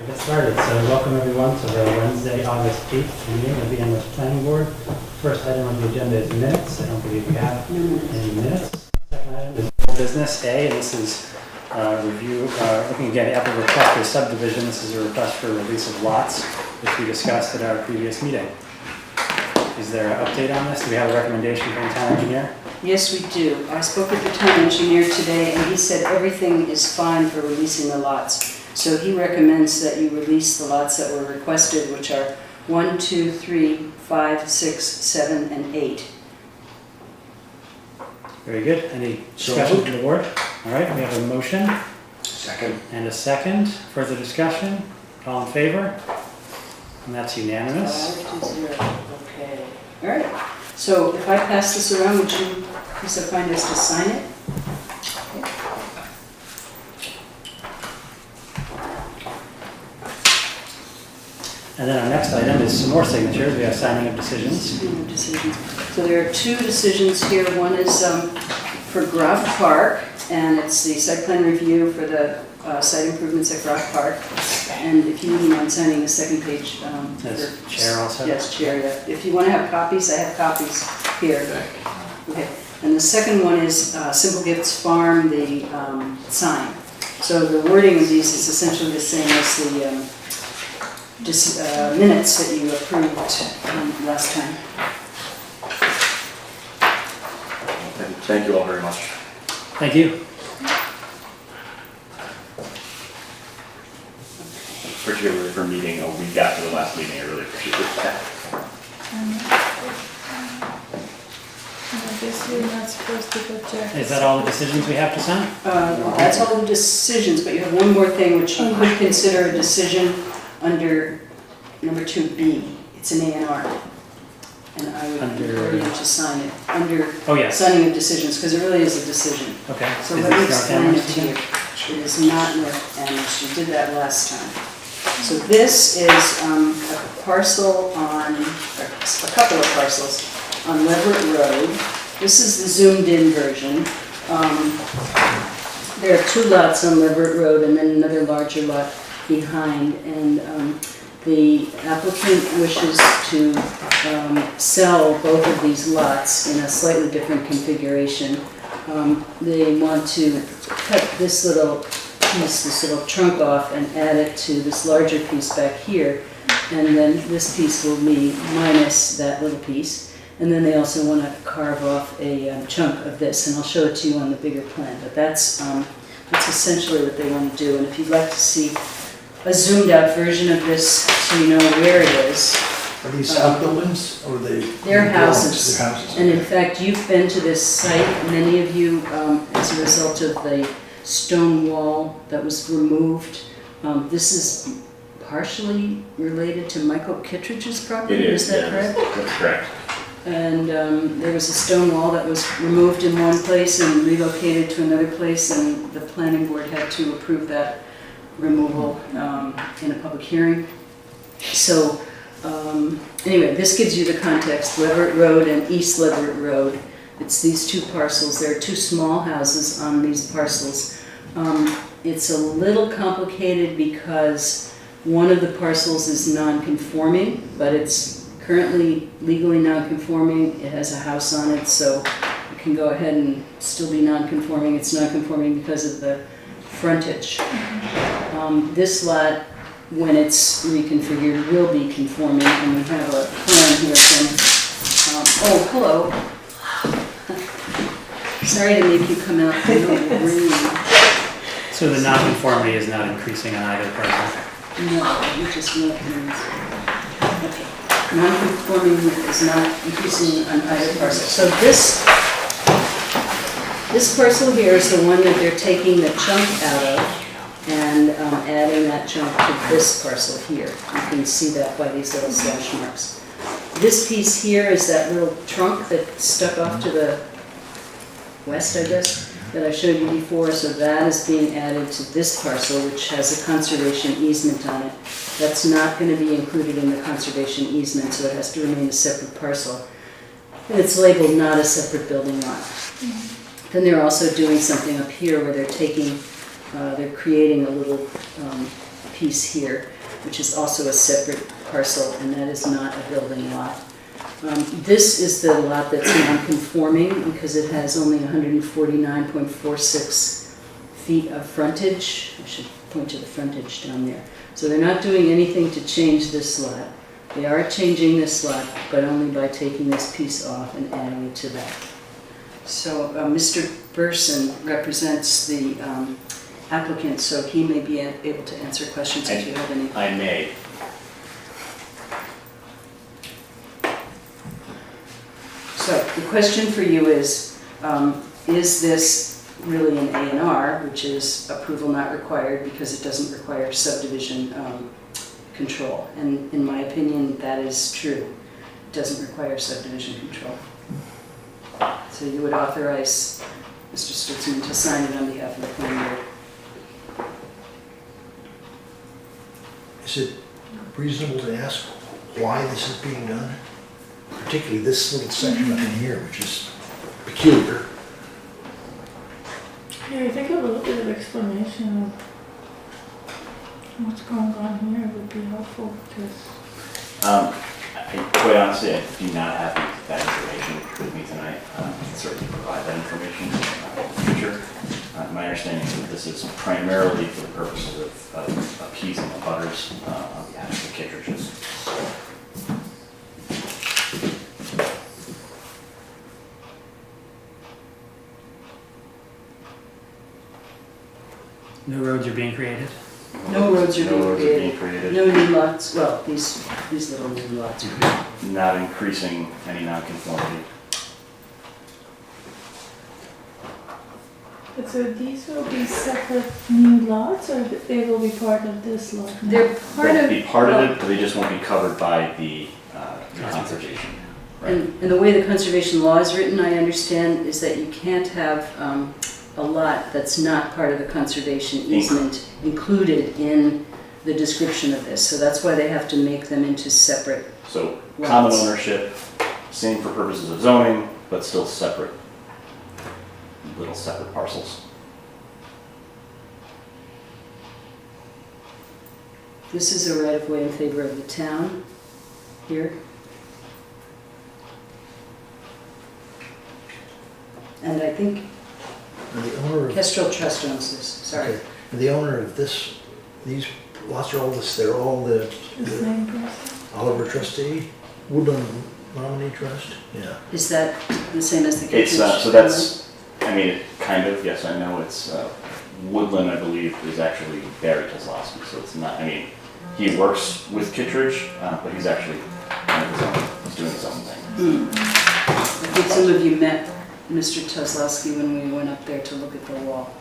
Get started. So welcome everyone to the Wednesday, August 8th meeting of the Amherst Planning Board. First item on the agenda is minutes. I don't believe we have any minutes. Second item is business A, and this is review, looking again at the request for subdivision. This is a request for release of lots, which we discussed at our previous meeting. Is there an update on this? Do we have a recommendation from the town engineer? Yes, we do. I spoke with the town engineer today, and he said everything is fine for releasing the lots. So he recommends that you release the lots that were requested, which are 1, 2, 3, 5, 6, 7, and 8. Very good. Any discussion from the board? All right, we have a motion. Second. And a second. Further discussion? All in favor? And that's unanimous. 5 to 0. Okay. All right. So if I pass this around, would you please so kind as to sign it? And then our next item is some more signatures. We have signing of decisions. So there are two decisions here. One is for Groff Park, and it's the site plan review for the site improvements at Groff Park. And if you wouldn't mind signing the second page. As chair also? Yes, chair, yeah. If you want to have copies, I have copies here. Okay. And the second one is Simple Gifts Farm, the sign. So the wording of these is essentially the same as the minutes that you approved last time. Thank you all very much. Thank you. Particularly for meeting a week after the last meeting, I really appreciate that. I guess you're not supposed to go check. Is that all the decisions we have to sign? Well, that's all the decisions, but you have one more thing which you could consider a decision under number 2B. It's an A&R. And I would encourage you to sign it under signing of decisions, because it really is a decision. Okay. So let me explain it to you. It is not North Amherst. You did that last time. So this is a parcel on, a couple of parcels on Leverett Road. This is the zoomed in version. There are two lots on Leverett Road and then another larger lot behind. And the applicant wishes to sell both of these lots in a slightly different configuration. They want to cut this little piece, this little trunk off, and add it to this larger piece back here. And then this piece will be minus that little piece. And then they also want to carve off a chunk of this, and I'll show it to you on the bigger plan. But that's essentially what they want to do. And if you'd like to see a zoomed out version of this so you know where it is. Are these outbuildings or are they? They're houses. They're houses. And in fact, you've been to this site, many of you, as a result of the stone wall that was removed. This is partially related to Michael Kittredge's property, is that correct? That's correct. And there was a stone wall that was removed in one place and relocated to another place, and the planning board had to approve that removal in a public hearing. So anyway, this gives you the context. Leverett Road and East Leverett Road. It's these two parcels. There are two small houses on these parcels. It's a little complicated because one of the parcels is non-conforming, but it's currently legally non-conforming. It has a house on it, so it can go ahead and still be non-conforming. It's non-conforming because of the frontage. This lot, when it's reconfigured, will be conforming, and we have a plan here from, oh, hello. Sorry to make you come out from the room. So the non-conformity is not increasing on either parcel? No, you just know it means. Okay. Non-conforming is not increasing on either parcel. So this parcel here is the one that they're taking the chunk out of and adding that chunk to this parcel here. You can see that by these little slash marks. This piece here is that little trunk that stuck off to the west, I guess, that I showed you before. So that is being added to this parcel, which has a conservation easement on it. That's not going to be included in the conservation easement, so it has to remain a separate parcel. And it's labeled not a separate building lot. Then they're also doing something up here where they're taking, they're creating a little piece here. which is also a separate parcel, and that is not a building lot. This is the lot that's non-conforming because it has only 149.46 feet of frontage. I should point to the frontage down there. So they're not doing anything to change this lot. They are changing this lot, but only by taking this piece off and adding it to that. So Mr. Burson represents the applicant, so he may be able to answer questions if you have any. I may. So the question for you is this really an A&R, which is approval not required because it doesn't require subdivision control? And in my opinion, that is true. It doesn't require subdivision control. So you would authorize Mr. Stutzman to sign it on behalf of the planning board? Is it reasonable to ask why this is being done? Particularly this little section up in here, which is peculiar. Yeah, I think a little bit of explanation of what's going on here would be helpful because Quite honestly, I do not have that information with me tonight. I can certainly provide that information in the future. My understanding is that this is primarily for the purposes of appeasing the butters on behalf of the Kittredges. No roads are being created? No roads are No being roads are created. being created. No new lots, well, these little new lots. Not increasing any nonconformity. But so these will be separate new lots, or they will be part of this lot? now? They're part They'll of. be part of it, but they just won't be covered by the conservation. Right. And the way the conservation law is written, I understand, is that you can't have a lot that's not part of the conservation easement included in the description of this. So that's why they have to make them into separate. So common Lots. ownership, same for purposes of zoning, but still separate, little separate parcels. This is a right-of-way in favor of the town here. And I think And the owner of, Kestrel Trust owns this, sorry. okay, and the owner of this, these lots are all this, they're all the The same person? Oliver trustee, Woodland nominee trust? Yeah. Is that the same as the It's, Kittredge? so that's, I mean, kind of, yes, I know, it's, Woodland, I believe, is actually Barry Kozlowski, so it's not, I mean, he works with Kittredge, but he's actually kind of his own, he's doing his own thing. I think some of you met Mr. Kozlowski when we went up there to look at the wall.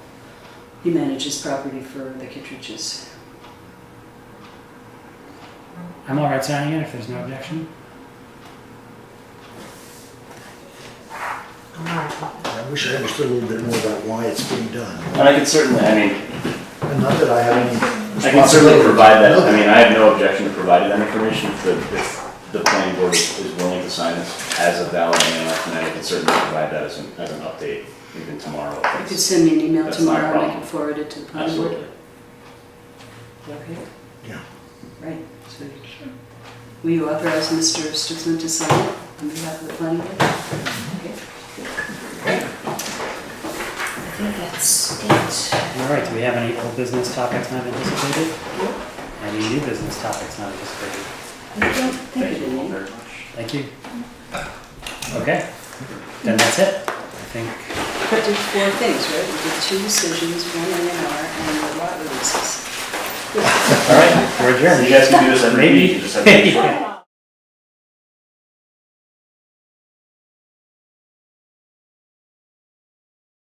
He manages property for the Kittredges. I'm all right signing it if there's no objection. I wish I understood a little bit more about why it's being done. And I could certainly, I mean, And not that I have any I can certainly provide that, I responsibility. mean, I have no objection to providing that information if the planning board is willing to sign this as a valid A&R tonight. I can certainly provide that as an update even tomorrow. You could send me an email That's not a tomorrow and I problem. can forward it to the planning board. Absolutely. Okay, Yeah. right. So, will you authorize Mr. Stutzman to sign it on behalf of the planning board? Okay. Great. I think that's it. All right, do we have any old business topics not anticipated? Any new business topics not anticipated? I don't think Thank of you all any. very much. Thank you. Okay, then that's it. I think, But did 4 things, right? We did 2 decisions, 1 A&R, and the lot releases. all right, we're adjourned. You guys can do this every Maybe. week, you just have to make sure.